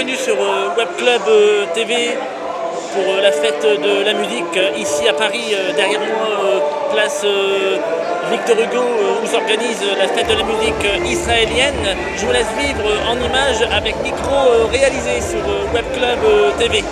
bienvenue sur Web Club TV pour la fête de la musique ici à Paris, derrière moi, place Victor Hugo, où s'organise la fête de la musique israélienne. Je vous laisse vivre en images avec micro réalisé sur Web Club TV.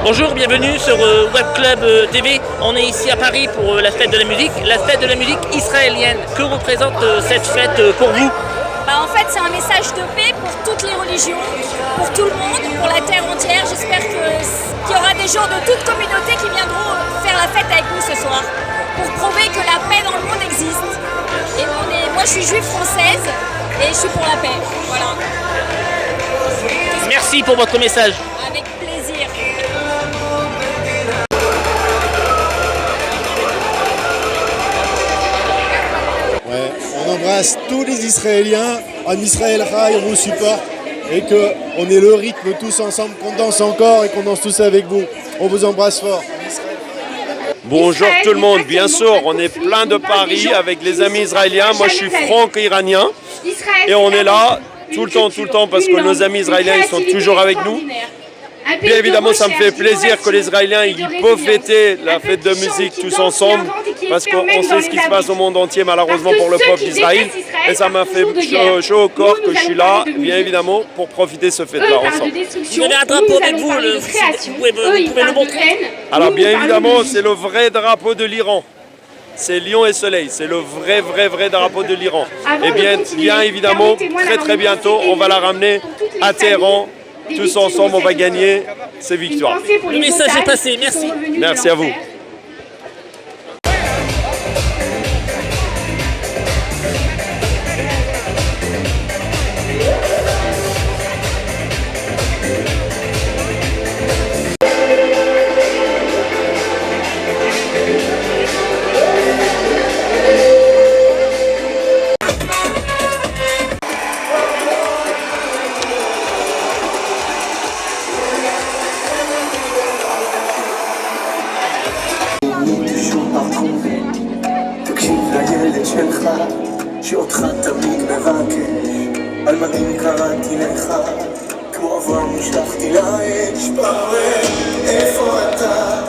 Bonjour, bienvenue sur Web Club TV. On est ici à Paris pour la fête de la musique israélienne. Que représente cette fête pour vous? En fait, c'est un message de paix pour toutes les religions, pour tout le monde, pour la terre entière. J'espère qu'il y aura des gens de toute communauté qui viendront faire la fête avec nous ce soir pour prouver que la paix dans le monde existe. Et moi, je suis juive française et je suis pour la paix. Voilà. Merci pour votre message. Avec plaisir. Ouais, on embrasse tous les Israéliens, en Israël Chai, on vous supporte et qu'on ait le rythme tous ensemble, qu'on danse encore et qu'on danse tous avec vous. On vous embrasse fort. Bonjour tout le monde, bien sûr, on est plein de Paris avec les amis israéliens. Moi je suis franco-iranien et on est là tout le temps parce que nos amis israéliens ils sont toujours avec nous. Bien évidemment, ça me fait plaisir que les Israéliens ils peuvent fêter la fête de musique tous ensemble parce qu'on sait ce qui se passe au monde entier malheureusement pour le peuple d'Israël. Et ça m'a fait chaud au corps que je suis là, bien évidemment, pour profiter de ce fête-là ensemble. Vous avez un drapeau avec vous, vous pouvez le montrer? Alors bien évidemment, c'est le vrai drapeau de l'Iran. C'est Lion et Soleil, c'est le vrai drapeau de l'Iran. Et bien évidemment, très bientôt, on va la ramener à Téhéran. Tous ensemble, on va gagner ces victoires. Le message est passé, merci. Merci à vous. שאותך תמיד מבקש, על מדים קראתי לך, כמו אברהם נשלחתי לאש. פרעה, איפה אתה?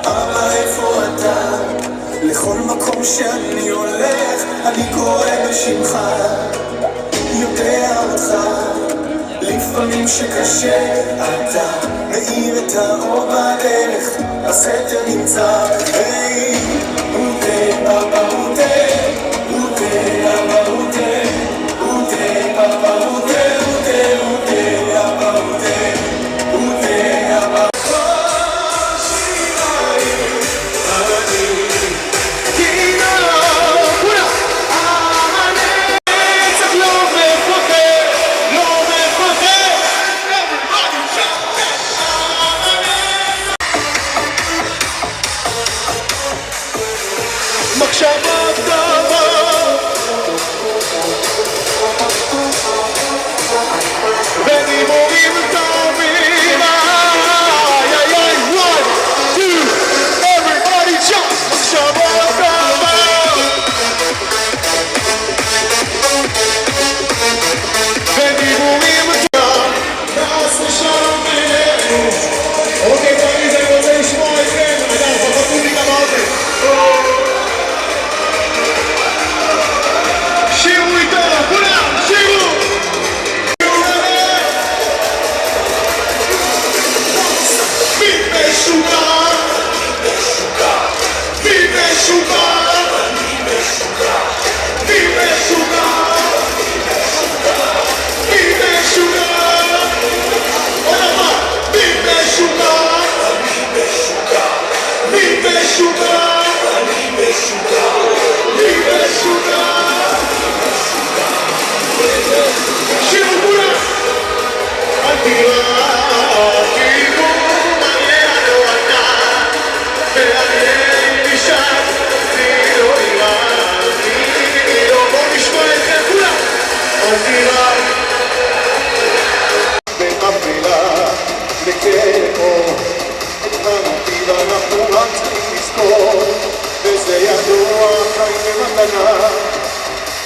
אבא, איפה אתה? לכל מקום שאני הולך, אני קורא בשמך, יודע אותך, לפעמים שקשה, אתה מאיר את האור בדרך, הסתר נמצא, היי, ודה, אבא, ודה.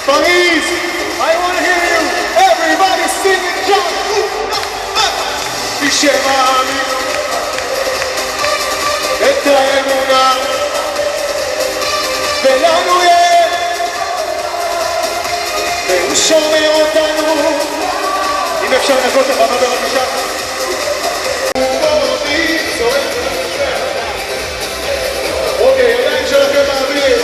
Paris, I want to hear you. Everybody singing, jump. בשם העמים, את האמונה, ולנו יש, והוא שומר אותנו. אם אפשר לנגות לך, בבקשה. אוקיי, ידיים שלכם באוויר.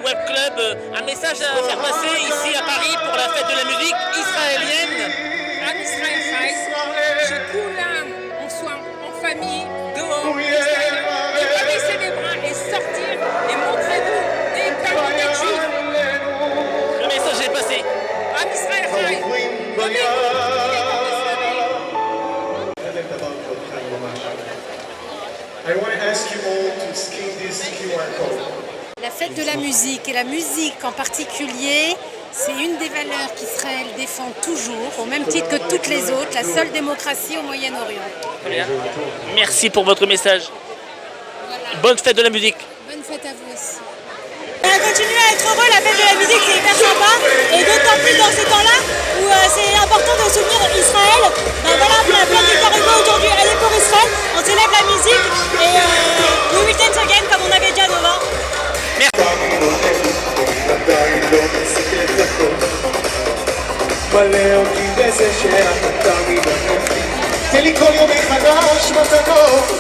Web Club, un message à faire passer ici à Paris pour la fête de la musique israélienne. Am Israël Chai, שכולם en famille, dehors, Israël, et pas baisser les bras et sortir et montrez-vous des cadeaux des juifs. Le message est passé. Am Israël Chai, I want to ask you all to scan this QR code. La fête de la musique et la musique en particulier, c'est une des valeurs qu'Israël défend toujours, au même titre que toutes les autres, la seule démocratie au Moyen-Orient. Très bien. Merci pour votre message. Voilà. Bonne fête de la musique. Bonne fête à vous aussi. On va continuer à être heureux, la fête de la musique c'est hyper sympa et d'autant plus dans ces temps-là où c'est important de soutenir Israël. Ben voilà, la fête Victor Hugo aujourd'hui elle est pour Israël, on célèbre la musique et we will dance again comme on avait déjà devant. מלא אותי בזה שאתה תמיד אנוכי תן לי כל יום מחדש מתנות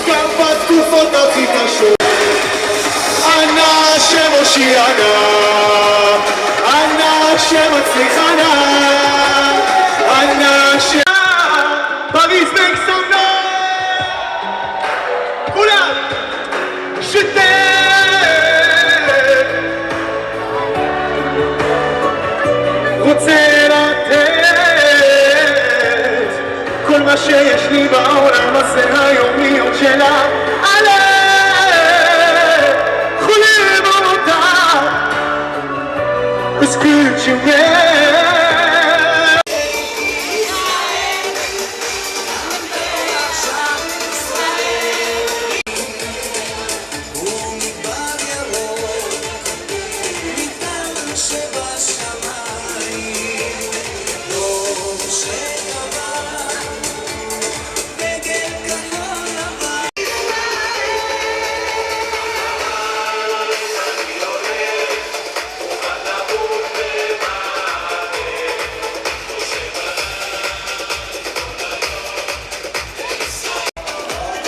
גם בתקופות הכי קשות ענה שמושיענה ענה שמצליחנה ענה ש... פריז מקסונה כולם שתן רוצה לתת כל מה שיש לי בעולם הזה היומיות שלה עליה חולם אותה Est-ce que tu m'aimes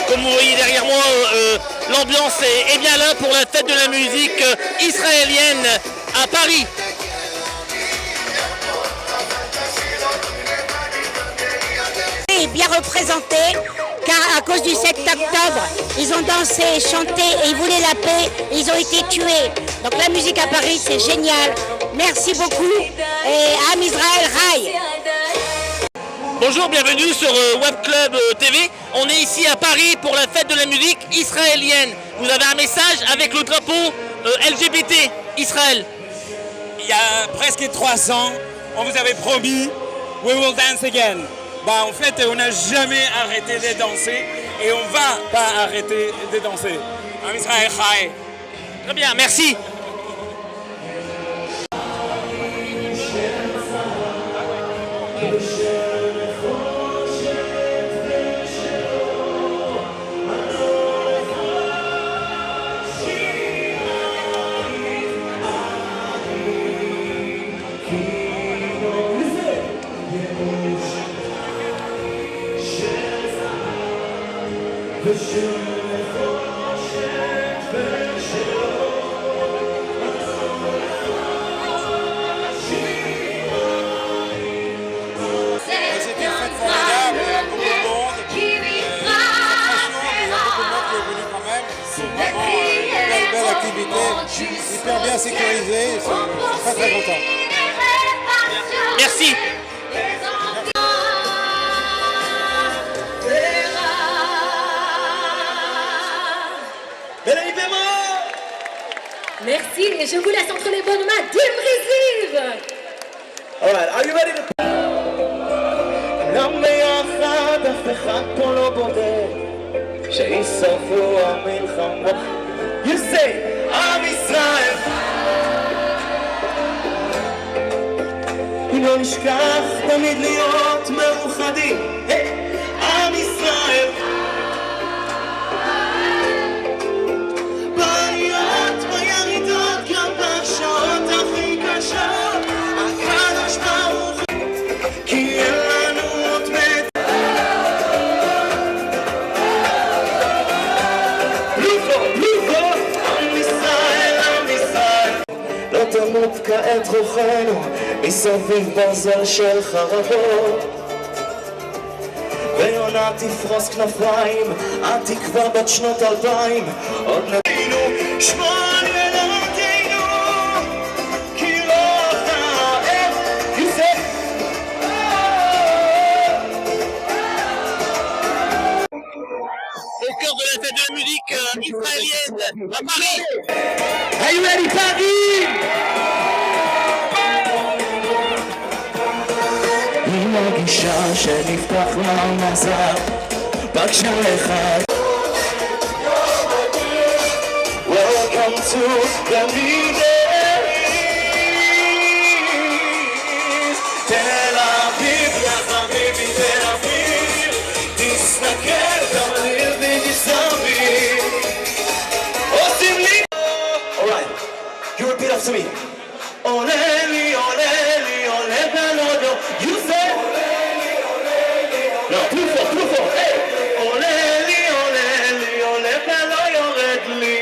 Comme vous voyez derrière moi, l'ambiance est bien là pour la fête de la musique israélienne à Paris. Et bien représenté, car à cause du 7 octobre, ils ont dansé, chanté et ils voulaient la paix, et ils ont été tués. Donc la musique à Paris, c'est génial. Merci beaucoup et Am Israël Rai. Bonjour, bienvenue sur Web Club TV. On est ici à Paris pour la fête de la musique israélienne. Vous avez un message avec le drapeau LGBT Israël. Il y a presque 3 ans, on vous avait promis We will dance again. Bah, en fait, on n'a jamais arrêté de danser et on va pas arrêter de danser. Am Israël Chai. Très bien, merci. Hyper bien sécurisé, je suis très content. Merci. Et je vous laisse entre les bonnes mains d'Imriziv. Alright, are you ready to... גם ביחד אף אחד פה לא בודד שישרפו המלחמות. You say, עם ישראל. לא נשכח תמיד להיות מאוחדים. עם ישראל. בעיות, בירידות, גם בשעות הכי קשות. הקדוש ברוך כי אין לנו עוד מת. לובו, עם ישראל, עם ישראל. לא תמות כעת רוחנו מסביב ברזל של חרבות. ויונה תפרוס כנפיים, התקווה בת שנות 2000 עוד נבינו שמור על ילדינו כי לא תאהב יוסף. Au cœur de la fête de la musique israélienne à Paris. Are you ready, Paris? היא מרגישה שנפתח לה מזל בקשה לך. Welcome to the Mideis. תל אביב, יא חביבי תל אביב, תסתכל גם לידי מסביב. עושים לי. Alright, you repeat after me. עולה לי, עולה לי, עולה בלודו. You say. לא, פלופו, היי. עולה לי, עולה לי, עולה ולא יורד לי.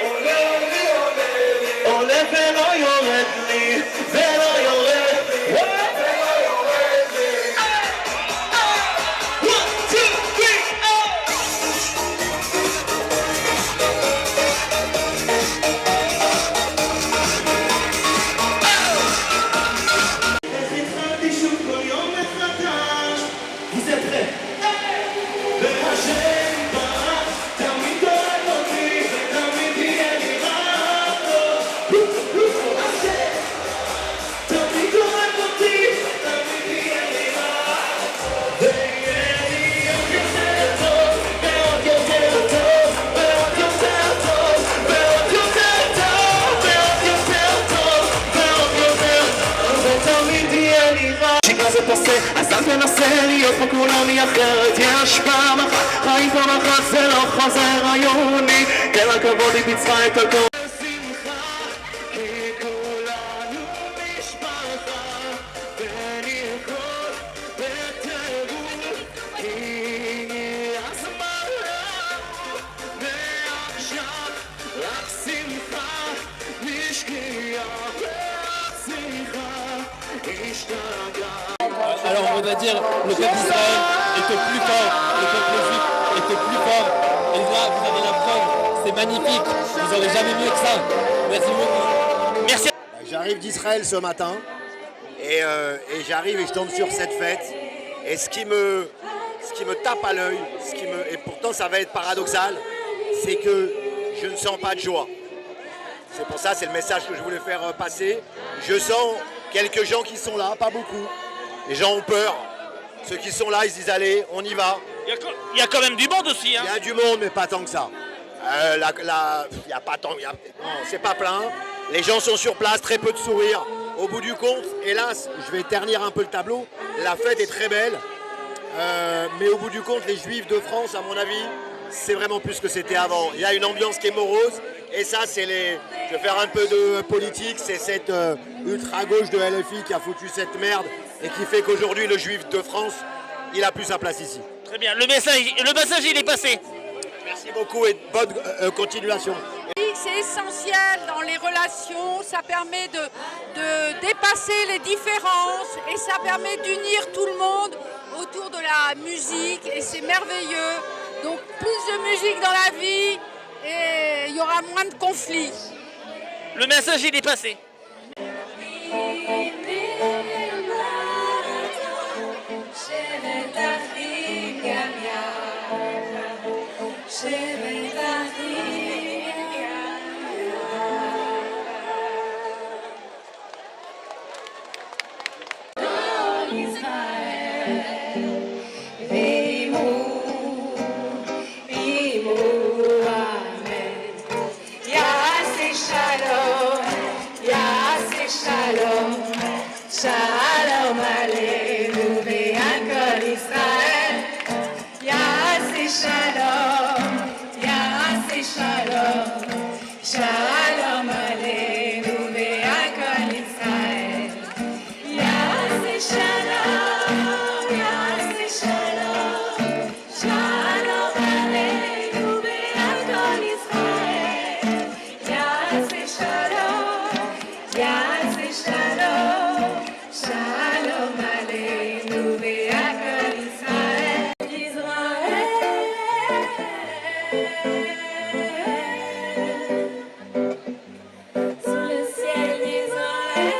עולה ולא יורד לי, ולא יורד. One, two, three, אז אל תנסה להיות כמו כולם היא אחרת. יש פעם אחת חיים פעם אחת זה לא חוזר היוני. כן הכבוד היא ביצעה את הכל. שמחה כי כולנו משפחה ונרקוד בטירוף הגיע הזמן ועכשיו רק שמחה נשקיע והצליחה השתגעה. Alors on voudrait dire le peuple d'Israël est au plus fort, le peuple juif est au plus fort. Et là vous avez la preuve, c'est magnifique, vous n'aurez jamais mieux que ça. Merci beaucoup. Merci. J'arrive d'Israël ce matin et j'arrive et je tombe sur cette fête. Et ce qui me tape à l'œil, et pourtant ça va être paradoxal, c'est que je ne sens pas de joie. C'est pour ça, c'est le message que je voulais faire passer. Je sens quelques gens qui sont là, pas beaucoup. Les gens ont peur. Ceux qui sont là, ils se disent allez, on y va. Il y a quand même du monde aussi. Hein. Il y a du monde, mais pas tant que ça. Il y a pas tant. Non, c'est pas plein. Les gens sont sur place, très peu de sourires. Au bout du compte, hélas, je vais ternir un peu le tableau. La fête est très belle. Mais au bout du compte, les Juifs de France, à mon avis, c'est vraiment plus ce que c'était avant. Il y a une ambiance qui est morose. Et ça, c'est les... Je vais faire un peu de politique. C'est cette ultra-gauche de LFI qui a foutu cette merde et qui fait qu'aujourd'hui, le Juif de France, il a plus sa place ici. Très bien. Le message, il est passé. Merci beaucoup et bonne continuation. C'est essentiel dans les relations, ça permet de dépasser les différences et ça permet d'unir tout le monde autour de la musique et c'est merveilleux. Donc plus de musique dans la vie et il y aura moins de conflits. Le message il est passé. Shalom Aleinu ve'akol Israel. Ya'aseh shalom, ya'aseh shalom. Shalom Aleinu ve'akol Israel. Ya'aseh shalom, ya'aseh shalom. Shalom Aleinu ve'akol Israel. Ya'aseh shalom, ya'aseh shalom. Shalom Aleinu ve'akol Israël. Sous le ciel d'Israël.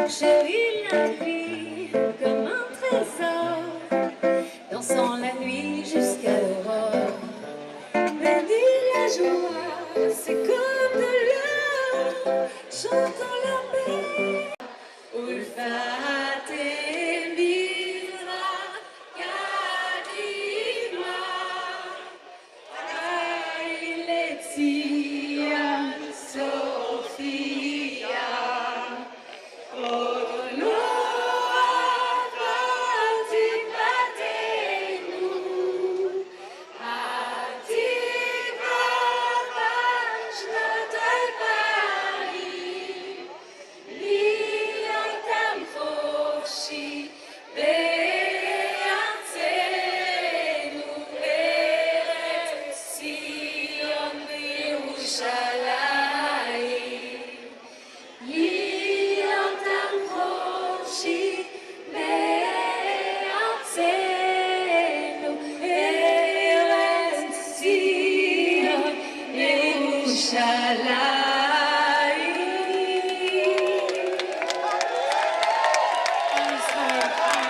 J'ai vu la vie comme un trésor, dansant la nuit jusqu'à l'aurore. La joie, c'est comme de l'or, chantant la paix. Ulfat Emira, Kadima, Ailetzia, Sophia,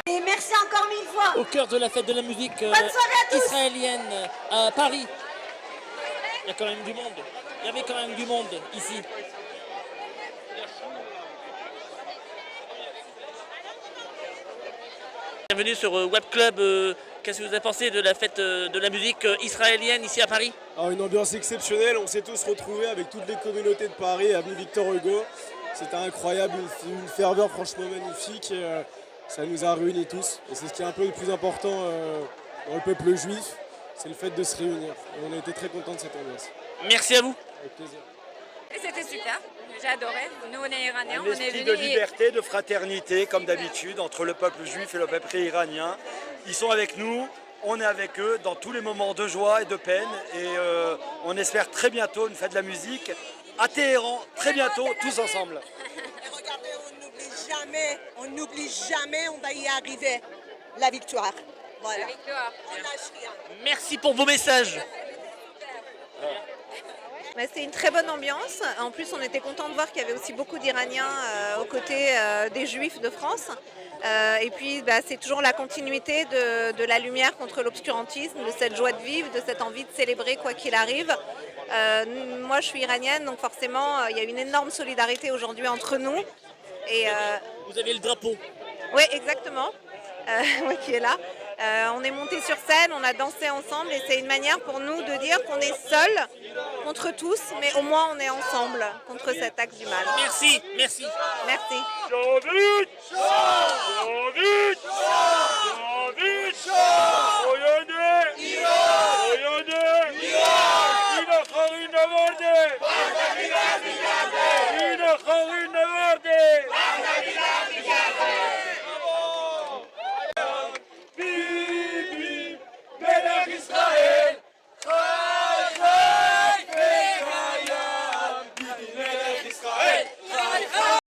Et merci encore mille fois. Au cœur de la fête de la musique Bonne soirée à tous. israélienne à Paris. Il y a quand même du monde. Il y avait quand même du monde ici. Bienvenue sur Web Club. Qu'est-ce que vous avez pensé de la fête de la musique israélienne ici à Paris? Alors, une ambiance exceptionnelle, on s'est tous retrouvés avec toutes les communautés de Paris, avenue Victor Hugo. C'était incroyable, une ferveur franchement magnifique. Et, ça nous a réunis tous. Et c'est ce qui est un peu le plus important dans le peuple juif, c'est le fait de se réunir. Et on a été très contents de cette ambiance. Merci à vous. Avec plaisir. Et c'était super, j'ai adoré. Nous on est iraniens, Un on est esprit venus. de liberté, de fraternité, comme d'habitude, entre le peuple juif et le peuple iranien. Ils sont avec nous, on est avec eux dans tous les moments de joie et de peine. Et on espère très bientôt une fête de la musique à Téhéran, très bientôt, tous ensemble. Et regardez, on n'oublie jamais, on va y arriver. La victoire. Voilà. La victoire. On lâche rien. Merci pour vos messages. C'est une très bonne ambiance. En plus, on était content de voir qu'il y avait aussi beaucoup d'Iraniens aux côtés des Juifs de France. Et puis, c'est toujours la continuité de la lumière contre l'obscurantisme, de cette joie de vivre, de cette envie de célébrer quoi qu'il arrive. Moi, je suis iranienne, donc forcément, il y a une énorme solidarité aujourd'hui entre nous. Et, vous avez le drapeau. Oui, exactement. Qui est là. On est monté sur scène, on a dansé ensemble et c'est une manière pour nous de dire qu'on est seuls contre tous, mais au moins on est ensemble contre cet acte du mal. Merci, merci. Merci. David!